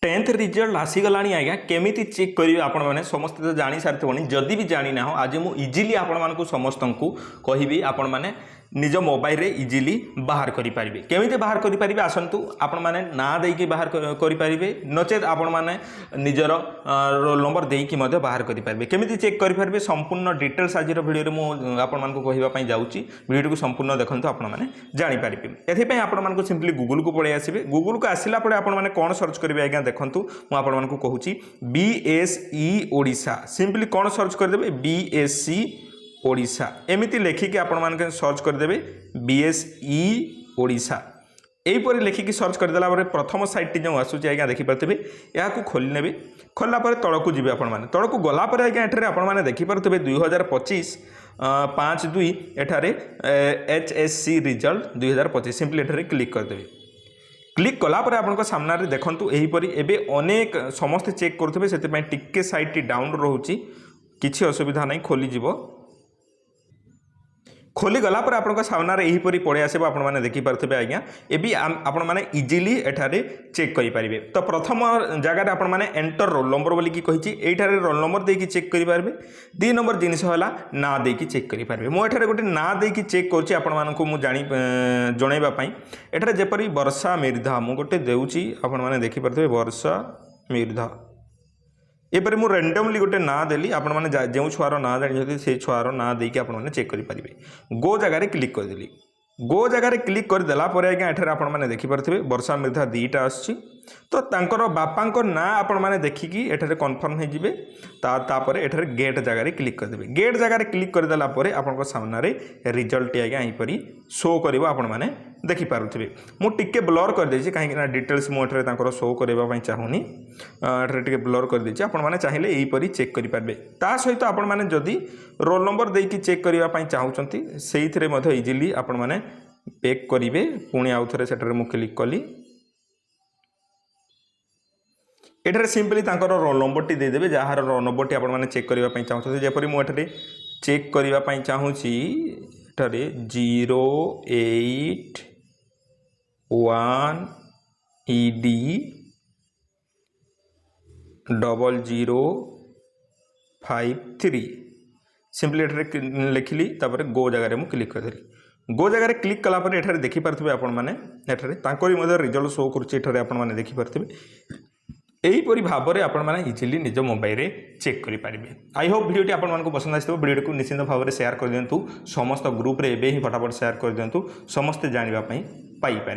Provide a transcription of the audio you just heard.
Tenth result आसीगला आज्ञा केमी check करेंगे आपण मैंने समस्त तो जानी सारी जदि भी जानी ना आज मुझे इजिली आपण समस्त को कहबी आपण मैंने निज मोबाइल रे इजिली बाहर करेंगे केमी बाहर करेंगे आसतु आपण मैंने ना देकी बाहर करेंगे नचेत आपण मैंने निजर रोल नंबर देकी बाहर करेंगे केमी चेक करेंगे संपूर्ण डिटेल्स आज भिडियो मुझे कहवाई जाऊँगी भिडियो को संपूर्ण देखते आपण मैंने जानीपारे एथपाई आपण सिंपली गूगल को पलि आसबे गूगल को आसला आपण मैंने कौन सर्च करेंगे आज्ञा देखूँ मुझे कहूँ BSE ओडिशा सिंपली कौन सर्च करदे BSC ओडिशा एमती लेखिकी आपण मानके सर्च करदे BSE ओडिशा यहीपर लेखिकी सर्च करदेला प्रथम साइट जो आसूँ आज्ञा देखिपे या खोली ने खोलला तौक जी आपने तौक गलापर आज्ञा एठारे आपण मैंने देखिपे 2025 5/2 एठारे HSC रिजल्ट 2025 सिंपली एठारे क्लिक करदेवे क्लिक कलापर आपण सामने देखूँ यहीपर एवं अनेक समस्ते चेक करुवे से टिके साइट डाउन रोचे किसी असुविधा नहीं खोलीजिव खोलीगला आपण सामने यहीपर पड़े आसो आपने देखिपे आज्ञा ये आपण मैंने इजिली एठारे चेक करेंगे तो प्रथम जगह आप एंटर रोल नंबर बोलिकी कही एठारे रोल नंबर देकी चेक करेंगे 2 नंबर जिनस है ना देकी चेक करेंगे मुझे गोटे ना देकी चेक करुँच जनवाई एठारे जेपरी वर्षा मिर्धा मु गोटे देउची आपण मैंने देखिपे वर्षा मिर्धा एपर मु रैंडमली गोटे ना देली आपण मैंने जो छुआर ना जानी से छुआर ना देकी आपण मैंने चेक करेंगे गो जगार क्लिक करदेली गो जगार क्लिक करदेला आज्ञा एठारे आपण मैंने देखिपे वर्षा मिर्धा 2टा आसछि तो तांकर बापा ना आपण मैंने देखिकी एठारे कन्फर्म हो जिवे तापर एठारे गेट जगार क्लिक करदेवे गेट जगार क्लिक करदेला परे आपण सामने रिजल्ट आज्ञा यहीपरी शो करिवो आपण मैंने देखिपारुथिबे मु टिके ब्लर कर देछि कहीं डिटेल्स मुझे तांकर शो करबा चाहूनी एठारे टिके ब्लर कर देछि आपण मैंने चाहिए यहीपरी चेक करि पारबे ता सहित आपण मैंने जदि रोल नंबर देकी चेक करबा चाहूचंती सेइथिरे मध्ये इजिली आपण मैंने पेक करिवे पुणी आउ थरे सेटारे मु क्लिक कली एठारे सिंपली तांकर रोल नंबर टी देदेवे जार रोल नंबर टी आपण मैंने चेक करबा चाहूचंती जेपरि मु एठारे चेक करबा चाहूची एठारे 08 1 ED 0053 सिंपली एठारे लिखिली तापर गो जगार मु क्लिक करदेली गो जगार क्लिक कलापर एठारे देखिपारे आपण मैंने एठारे तांकरी मध्य रिजल्ट शो करुचे एठारे आपण मैंने देखिपारे यहीपरी भाव में आपण मैंने इजिली निज मोबाइल रे चेक करेंगे आई होप भिडियोटी आपको पसंद आसो भिडियो को निश्चित भाव में शेयर कर दिंतु समस्त ग्रुप रे एबे ही फटाफट शेयर कर दिंतु समस्ते जानापी पाइपर।